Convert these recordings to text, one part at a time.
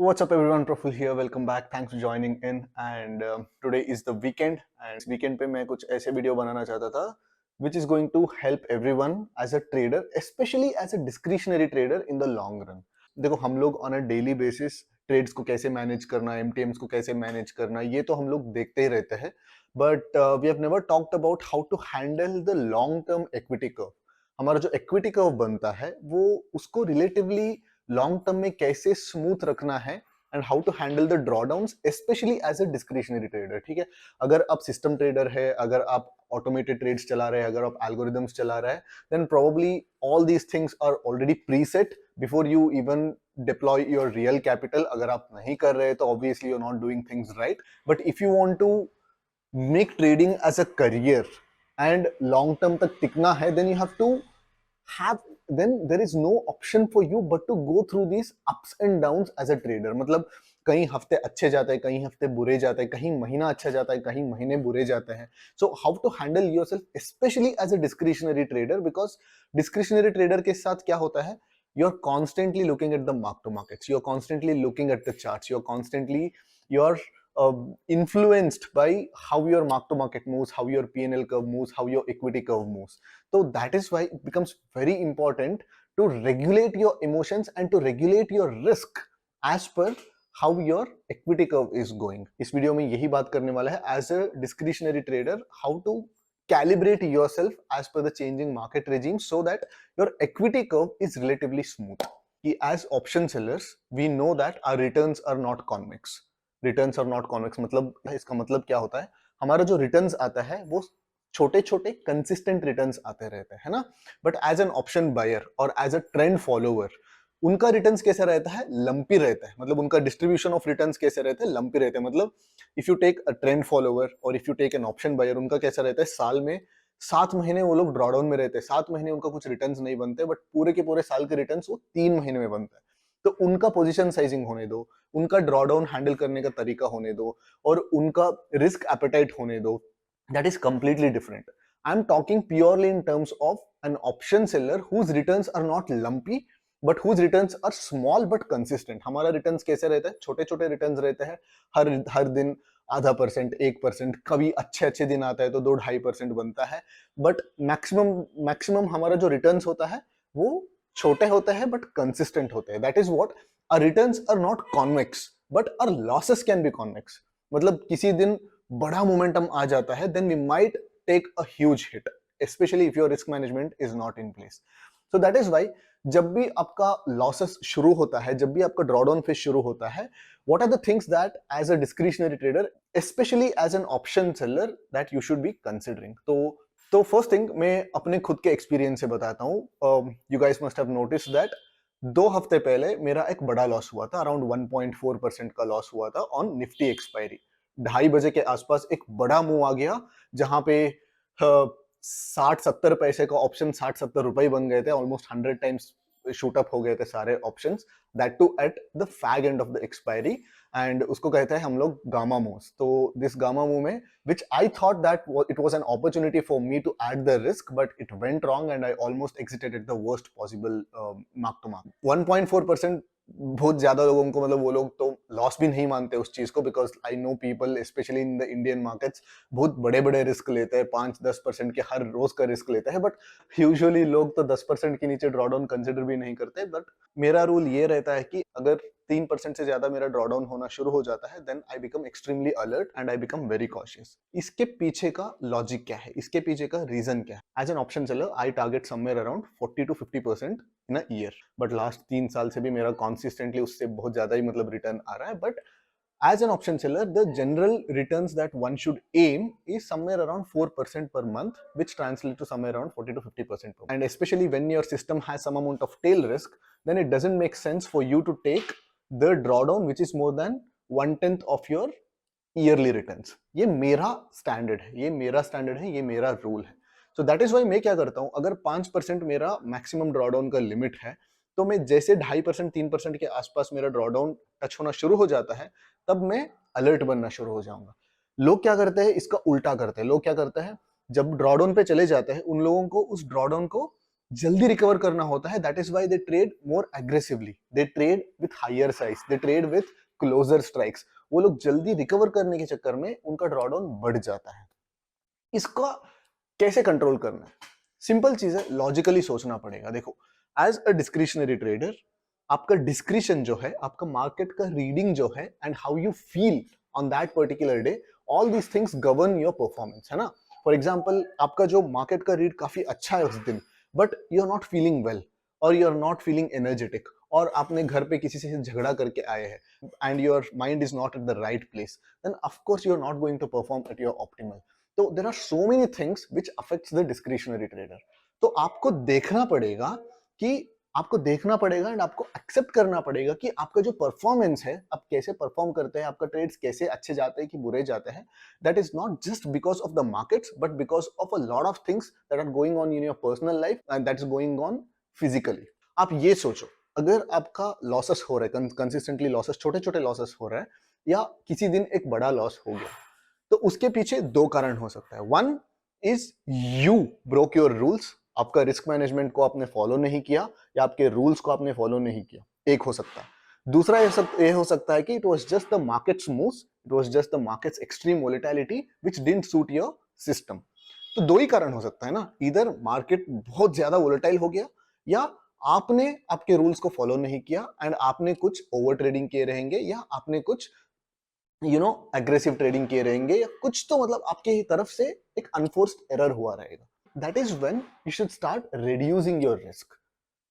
What's up, everyone? Praful here. Welcome back. Thanks for joining in. And today is the weekend. And इस weekend पे मैं कुछ ऐसे video बनाना चाहता था, which is going to help everyone as a trader, especially as a discretionary trader in the long run. देखो, हम लोग on a daily basis trades को कैसे मैनेज करना, एमटीएम्स को कैसे मैनेज करना, ये तो हम लोग देखते ही रहते हैं. But we have never talked about how to handle the long term equity curve. हमारा जो इक्विटी कर्व बनता है वो उसको रिलेटिवली लॉन्ग टर्म में कैसे स्मूथ रखना है and how to handle the drawdowns specially as a discretionary trader. ठीक है, अगर आप सिस्टम ट्रेडर है, अगर आप ऑटोमेटेड ट्रेड्स चला रहे हैं, अगर आप एल्गोरिदम्स चला रहे हैं, then probably all these things are already preset before you even deploy your real capital. अगर आप नहीं कर रहे तो obviously you are not doing things right. But if you want to make trading as a career and long term तक टिकना है, then you have to have then there is no option for you but to go through these ups and downs as a trader. मतलब कहीं हफ्ते अच्छे जाते हैं, कहीं हफ्ते बुरे जाते हैं, कहीं महीना अच्छा जाता है, कहीं महीने बुरे जाते हैं. So how to handle yourself especially as a discretionary trader, because discretionary trader के साथ क्या होता है, you're constantly looking at the mark to markets, you're constantly looking at the charts, you're influenced by how your mark to market moves, how your P&L curve moves, how your equity curve moves. So that is why it becomes very important to regulate your emotions and to regulate your risk as per how your equity curve is going. इस video में यही बात करने वाला है, as a discretionary trader, how to calibrate yourself as per the changing market regime so that your equity curve is relatively smooth. कि as option sellers we know that our returns are not convex. Returns और not convex मतलब इसका मतलब क्या होता है, हमारा जो रिटर्न्स आता है वो छोटे छोटे कंसिस्टेंट रिटर्न्स आते रहते हैं, है ना. But as an option buyer और एज अ ट्रेंड फॉलोवर उनका रिटर्न्स कैसा रहता है, लंपी रहता है. मतलब उनका डिस्ट्रीब्यूशन ऑफ रिटर्न्स कैसे रहते हैं, लंपी रहते हैं. मतलब if you take a trend follower और if you take an option buyer, उनका कैसा रहता है, साल में 7 महीने वो लोग ड्रॉडाउन में रहते हैं, 7 महीने उनका कुछ रिटर्न्स नहीं बनते, बट पूरे के पूरे साल के रिटर्न्स वो 3 महीने में बनता है. तो उनका पोजीशन साइजिंग होने दो, उनका ड्रॉडाउन हैंडल करने का तरीका होने दो, और उनका रिस्क एपेटाइट होने दो. That is completely different. I am talking purely in terms of an option seller whose returns are not lumpy but whose returns are small but consistent. हमारा रिटर्न्स कैसे रहता है, छोटे छोटे रिटर्न्स रहते हैं. हर हर दिन आधा परसेंट, 1%, कभी अच्छे अच्छे दिन आता है तो 2-2.5% बनता है. बट मैक्सिमम मैक्सिमम हमारा जो रिटर्न्स होता है वो छोटे होते हैं बट कंसिस्टेंट होते हैं. That is what our returns are not convex but our losses can be convex. मतलब किसी दिन बड़ा मोमेंटम आ जाता है, then we might take a huge hit, especially if your risk management is not in place. So that is why जब भी आपका losses शुरू होता है, जब भी आपका drawdown phase शुरू होता है, what are the things that as a discretionary trader, especially as an option seller, that you should be considering. तो फर्स्ट थिंग मैं अपने खुद के एक्सपीरियंस से बताता हूँ. You guys must have noticed that 2 हफ्ते पहले मेरा एक बड़ा लॉस हुआ था, अराउंड 1.4% का लॉस हुआ था ऑन निफ्टी एक्सपायरी. 2:30 बजे के आसपास एक बड़ा मूव आ गया जहां पे 60-70 पैसे का ऑप्शन 60-70 रुपए बन गए थे. ऑलमोस्ट 100 टाइम्स शूट अप हो गए थे सारे options, that too at the fag end of the expiry. And उसको कहते हैं हम लोग गामा मूव्स. तो दिस गामा मूव में which I thought that it was an opportunity for me to add the risk, but it went wrong and I almost exited at the worst possible mark to market. 1.4% बहुत ज्यादा लोगों को, मतलब वो लोग तो loss भी नहीं मानते उस चीज को, because I know people specially in the Indian markets बहुत बड़े बड़े रिस्क लेते हैं, 5-10% के हर रोज का रिस्क लेते हैं. बट यूजुअली लोग तो 10% के नीचे ड्रॉडाउन कंसिडर भी नहीं करते. बट मेरा रूल ये रहता है कि अगर 3% से ज्यादा मेरा ड्रॉडाउन होना शुरू हो जाता है, then I become extremely alert and I become very cautious. इसके पीछे का लॉजिक क्या है, इसके पीछे का रीजन क्या है. As an option seller I target somewhere around 40-50% in a year. But last 3 साल से भी मेरा कॉन्सिस्टेंटली उससे बहुत ज्यादा ही मतलब रिटर्न आ रहा है. But as an option seller, the general returns that one should aim is somewhere around 4% per month, which translates to somewhere around 40-50% per month. And especially when your system has some amount of tail risk, then it doesn't make sense for you to take the drawdown which is more than 1/10 of your yearly returns. ये मेरा standard है, ये मेरा standard है, ये मेरा rule है. So that is Y मैं क्या करता हूँ, अगर 5% मेरा मैक्सिमम ड्रॉडाउन का लिमिट है, तो मैं जैसे 2.5%, 3% के आसपास मेरा ड्रॉडाउन टच होना शुरू हो जाता है, तब मैं अलर्ट बनना शुरू हो जाऊंगा. लोग क्या करते हैं, इसका उल्टा करते हैं. लोग क्या करते हैं, जब ड्रॉडाउन पे चले जाते हैं, उन लोगों को उस ड्रॉडाउन को जल्दी रिकवर करना होता है, that is why they trade more aggressively, they trade with higher size, they trade with closer strikes. वो लोग जल्दी रिकवर करने के चक्कर में उनका ड्रॉडाउन बढ़ जाता है। इसका कैसे कंट्रोल करना है? सिंपल चीज है, लॉजिकली सोचना पड़ेगा। देखो, एज अ डिस्क्रिशनरी ट्रेडर, आपका डिस्क्रिशन जो है, आपका मार्केट का रीडिंग जो है, and how you feel on that particular day, all these things govern your performance, है ना। फॉर एग्जाम्पल, आपका जो मार्केट का रीड काफी अच्छा है उस दिन, but you are not feeling well, और you are not feeling energetic, और आपने घर पे किसी से झगड़ा करके आए हैं, and your mind is not at the right place, then of course you are not going to perform at your optimal. तो there are so many things which affects the discretionary trader. तो आपको देखना पड़ेगा कि आपको देखना पड़ेगा and आपको एक्सेप्ट करना पड़ेगा कि आपका जो परफॉर्मेंस है, आप कैसे परफॉर्म करते हैं, आपका ट्रेड्स कैसे अच्छे जाते हैं कि बुरे जाते हैं, that is not just because of the markets, but because of a lot of things that are going on in your personal life and that is going on physically. आप ये सोचो, अगर आपका लॉसेस हो रहा है, कंसिस्टेंटली लॉसेस, छोटे छोटे लॉसेस हो रहा है, या किसी दिन एक बड़ा लॉस हो गया, तो उसके पीछे दो कारण हो सकता है। One is you broke your rules, आपका रिस्क मैनेजमेंट को आपने फॉलो नहीं किया, या आपके रूल्स को आपने फॉलो नहीं किया, एक हो सकता है। दूसरा ये हो सकता है कि it was just the markets moves, it was just the markets extreme volatility which didn't suit your system. तो दो ही कारण हो सकता है ना, इधर मार्केट बहुत ज्यादा वोलेटाइल हो गया, या आपने आपके रूल्स को फॉलो नहीं किया एंड आपने कुछ ओवर ट्रेडिंग किए रहेंगे, या आपने कुछ एग्रेसिव ट्रेडिंग किए रहेंगे, या कुछ तो मतलब आपके तरफ से एक अनफोर्स्ड एरर हुआ रहेगा। That is when you should start reducing your risk.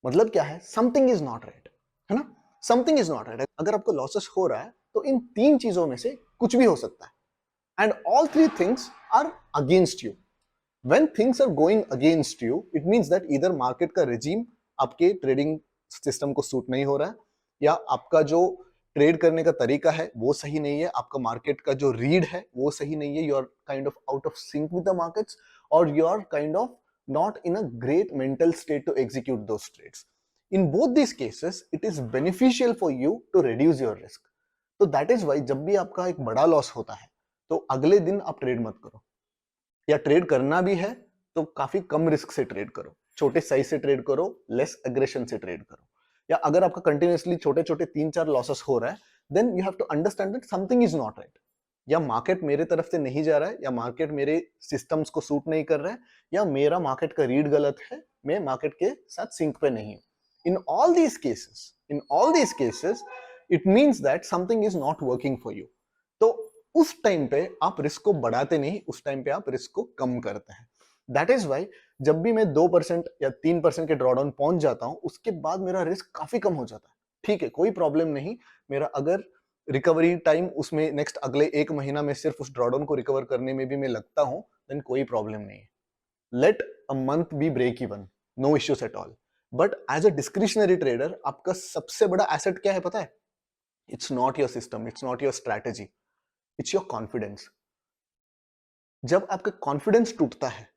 मतलब क्या है, समथिंग इज नॉट राइट, है ना। Something is not right. अगर आपको लॉसेस हो रहा है, तो इन तीन चीजों में से कुछ भी हो सकता है, and all three things are against you. When things are going against you, it means that either market का regime आपके ट्रेडिंग सिस्टम को सूट नहीं हो रहा है, या आपका जो ट्रेड करने का तरीका है वो सही नहीं है, आपका मार्केट का जो रीड है वो सही नहीं है, you are kind of out of sync with the markets, और you are kind of not in a great mental state to execute those trades. In both this cases it is beneficial for you to reduce your risk. तो that is why जब भी आपका एक बड़ा loss होता है, तो अगले दिन आप ट्रेड मत करो, या ट्रेड करना भी है तो काफी कम रिस्क से ट्रेड करो, छोटे साइज से ट्रेड करो, लेस एग्रेशन से ट्रेड करो। या अगर आपका कंटिन्यूअसली छोटे छोटे 3-4 लॉसेस हो रहा है, then you have to understand that something is not right. या मार्केट मेरे तरफ से नहीं जा रहा है, या मार्केट मेरे सिस्टम्स को सूट नहीं कर रहा है, या मेरा मार्केट का रीड गलत है, मैं मार्केट के साथ सिंक पे नहीं हूं। In all these cases it means that something is not working for you. तो उस टाइम पे आप रिस्क को बढ़ाते नहीं, उस टाइम पे आप रिस्क को कम करते हैं। दैट इज वाई जब भी मैं 2% या 3% के ड्रॉडाउन पहुंच जाता हूं, उसके बाद मेरा रिस्क काफी कम हो जाता है। ठीक है, कोई प्रॉब्लम नहीं। मेरा अगर रिकवरी टाइम उसमें नेक्स्ट अगले 1 महीना में सिर्फ उस ड्रॉडाउन को रिकवर करने में भी मैं लगता हूं, देन कोई प्रॉब्लम नहीं है। Let a month be break even, no issues at all. But as a discretionary trader, आपका सबसे बड़ा एसेट क्या है पता है? It's not your system, it's not your strategy, it's your confidence. जब आपका कॉन्फिडेंस टूटता है,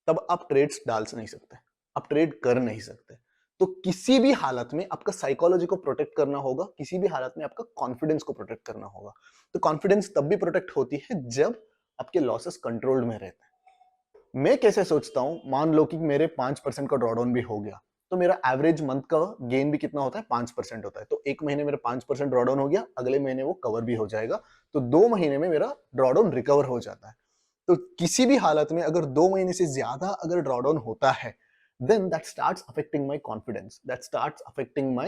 तब आप ट्रेड्स डाल नहीं सकते, आप ट्रेड कर नहीं सकते। तो किसी भी हालत में आपका साइकोलॉजी को प्रोटेक्ट करना होगा, किसी भी हालत में आपका कॉन्फिडेंस को प्रोटेक्ट करना होगा। तो कॉन्फिडेंस तब भी प्रोटेक्ट होती है जब आपके लॉसेस कंट्रोल्ड में रहते हैं। मैं कैसे सोचता हूं, मान लो कि मेरे 5% का ड्रॉडाउन भी हो गया, तो मेरा एवरेज मंथ का गेन भी कितना होता है? 5% होता है। तो 1 महीने मेरा 5% ड्रॉडाउन हो गया, अगले महीने वो कवर भी हो जाएगा, तो 2 महीने में मेरा ड्रॉडाउन रिकवर हो जाता है। तो किसी भी हालत में अगर 2 महीने से ज्यादा अगर ड्रॉडाउन होता है, then that starts affecting my confidence, that starts affecting my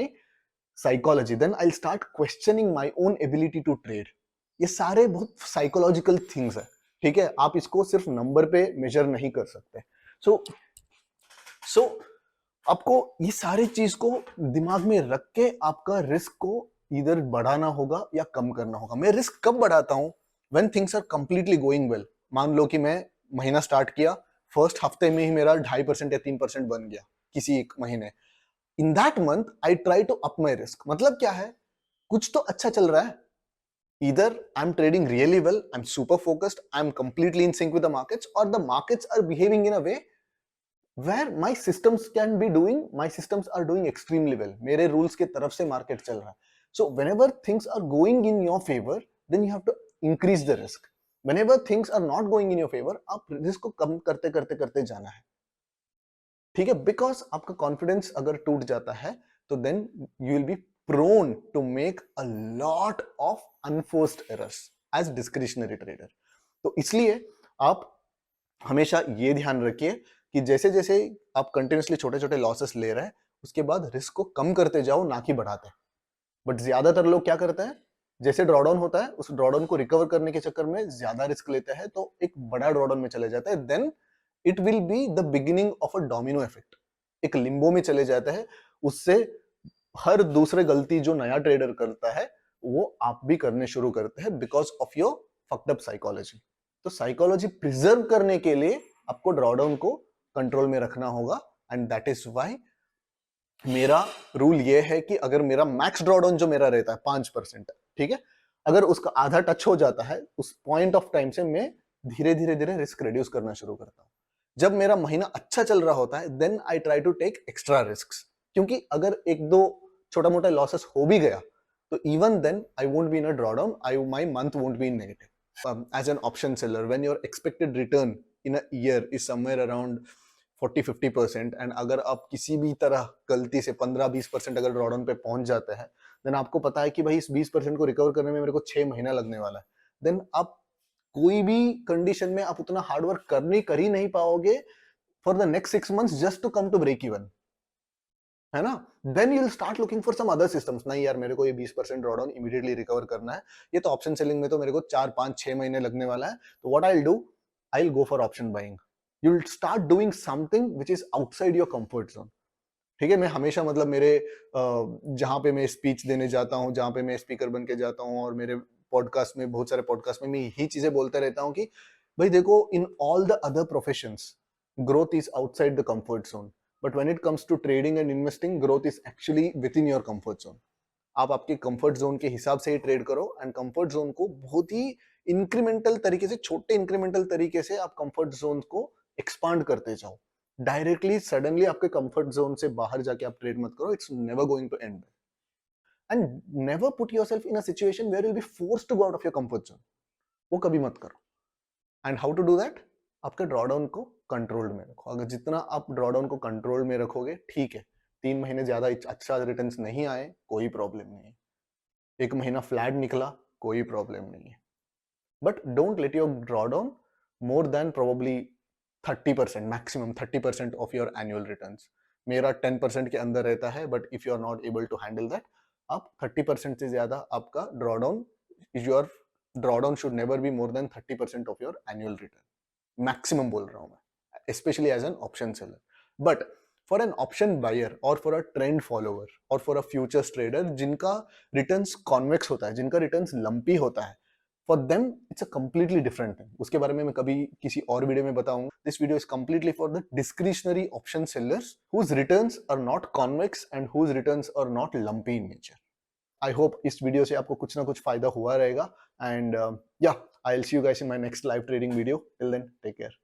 psychology, then I'll start questioning my own ability to trade। ये सारे बहुत साइकोलॉजिकल थिंग्स है, ठीक है। आप इसको सिर्फ नंबर पे मेजर नहीं कर सकते। सो सो आपको ये सारी चीज को दिमाग में रख के आपका रिस्क को इधर बढ़ाना होगा या कम करना होगा। मैं रिस्क कब बढ़ाता हूं? When things are completely going well. मान लो कि मैं महीना स्टार्ट किया, फर्स्ट हफ्ते में ही मेरा 2.5% या 3% बन गया किसी एक महीने। In that month I try to up my risk. मतलब क्या है, कुछ तो अच्छा चल रहा है, either I'm trading really well, I'm super focused, I'm completely in sync with the markets, or the markets are behaving in a way where my systems are doing extremely well, मेरे rules के तरफ से market चल रहा है। So whenever things are going in your favor, then you have to increase the risk. Whenever things are not going in your favor, आप risk को कम करते करते करते जाना है। ठीक है, बिकॉज आपका कॉन्फिडेंस अगर टूट जाता है तो then you will be prone to make a lot of unforced errors as discretionary trader. तो इसलिए आप हमेशा ये ध्यान रखिए कि जैसे जैसे आप कंटिन्यूसली छोटे छोटे लॉसेस ले रहे हैं, उसके बाद रिस्क को कम करते जाओ, ना कि बढ़ाते। बट ज्यादातर लोग क्या करते हैं, जैसे ड्रॉडाउन होता है उस ड्रॉडाउन को रिकवर करने के चक्कर में ज्यादा रिस्क लेते हैं, तो एक बड़ा ड्रॉडाउन में चले जाते हैं। Then it will be the beginning of a domino effect, एक लिम्बो में चले जाते हैं। उससे हर दूसरे गलती जो नया ट्रेडर करता है वो आप भी करने शुरू करते हैं, because of your fucked up psychology. तो साइकोलॉजी प्रिजर्व करने के लिए आपको ड्रॉडाउन को कंट्रोल में रखना होगा, एंड दैट इज वाई मेरा रूल ये है कि अगर मेरा मैक्स ड्रॉडाउन जो मेरा रहता है 5%, ठीक है, अगर उसका आधा टच हो जाता है उस पॉइंट ऑफ टाइम से मैं धीरे धीरे धीरे रिस्क रिड्यूस करना शुरू करता हूँ। जब मेरा महीना अच्छा चल रहा होता है then I try to take extra risk, क्योंकि अगर एक दो छोटा मोटा लॉसेस हो भी गया तो even then I won't be in a drawdown, I my month won't be in negative. As an option seller when your expected return in a year is somewhere around 40-50%, and अगर आप किसी भी तरह गलती से 15-20% अगर ड्रॉडाउन पे पहुंच जाते हैं, देन आपको पता है कि भाई इस 20% को रिकवर करने में मेरे को 6 महीना लगने वाला है, देन आप कोई भी कंडीशन में आप उतना हार्ड वर्क कर ही नहीं पाओगे for the next 6 months just to come to break even, है ना। Then you will start looking for some other systems. नहीं यार, मेरे को ये 20% ड्रॉडाउन इमीडिएटली रिकवर करना है, ये तो ऑप्शन सेलिंग में तो मेरे को 4-5-6 महीने लगने वाला है, तो what I will do, I will go for option buying. You will start doing something which is outside your comfort zone. ठीक है, मैं हमेशा मतलब मेरे जहां पे मैं स्पीच देने जाता हूँ, जहां पे मैं स्पीकर बन के जाता हूँ, और मेरे पॉडकास्ट में, बहुत सारे पॉडकास्ट में मैं यही चीजें बोलते रहता हूँ कि भाई देखो, in all the other professions growth is outside the comfort zone, but when it comes to trading and investing, growth is actually within your comfort zone. आप आपके कंफर्ट जोन के हिसाब से ही ट्रेड करो, एंड कंफर्ट जोन को बहुत ही incremental तरीके से, छोटे इंक्रीमेंटल तरीके से आप कंफर्ट जोन को एक्सपांड करते जाओ। डायरेक्टली सडनली आपके कंफर्ट जोन से बाहर जाके आप ट्रेड मत करो, it's never going to end. And never put yourself in a situation where you will be forced to go out of your comfort zone, वो कभी मत करो। And how to do that, आपके ड्रॉडाउन को controlled में रखो। अगर जितना आप ड्रॉडाउन को कंट्रोल में रखोगे, ठीक है, 3 महीने ज्यादा अच्छा रिटर्न्स नहीं आए, कोई प्रॉब्लम नहीं है, 1 महीना फ्लैट निकला, कोई प्रॉब्लम नहीं है, but don't let your drawdown more than probably 30%, maximum 30% of your annual returns. मेरा 10% के अंदर रहता है, but if you are not able to handle that, आप 30% से ज्यादा आपका drawdown, your drawdown should never be more than 30% of your annual return, maximum बोल रहा हूं मैं, especially as an option seller. But for an option buyer और for a trend follower और फॉर अ फ्यूचर्स ट्रेडर जिनका returns convex होता है, जिनका रिटर्न्स लंपी होता है, for them it's a completely different thing. उसके बारे में मैं कभी किसी और वीडियो में बताऊंगा। This video is completely for the discretionary option sellers whose returns are not convex and whose returns are not lumpy in nature. I hope इस वीडियो से आपको कुछ ना कुछ फायदा हुआ रहेगा, एंड या I will see you guys in my next live trading video. Till then, take care.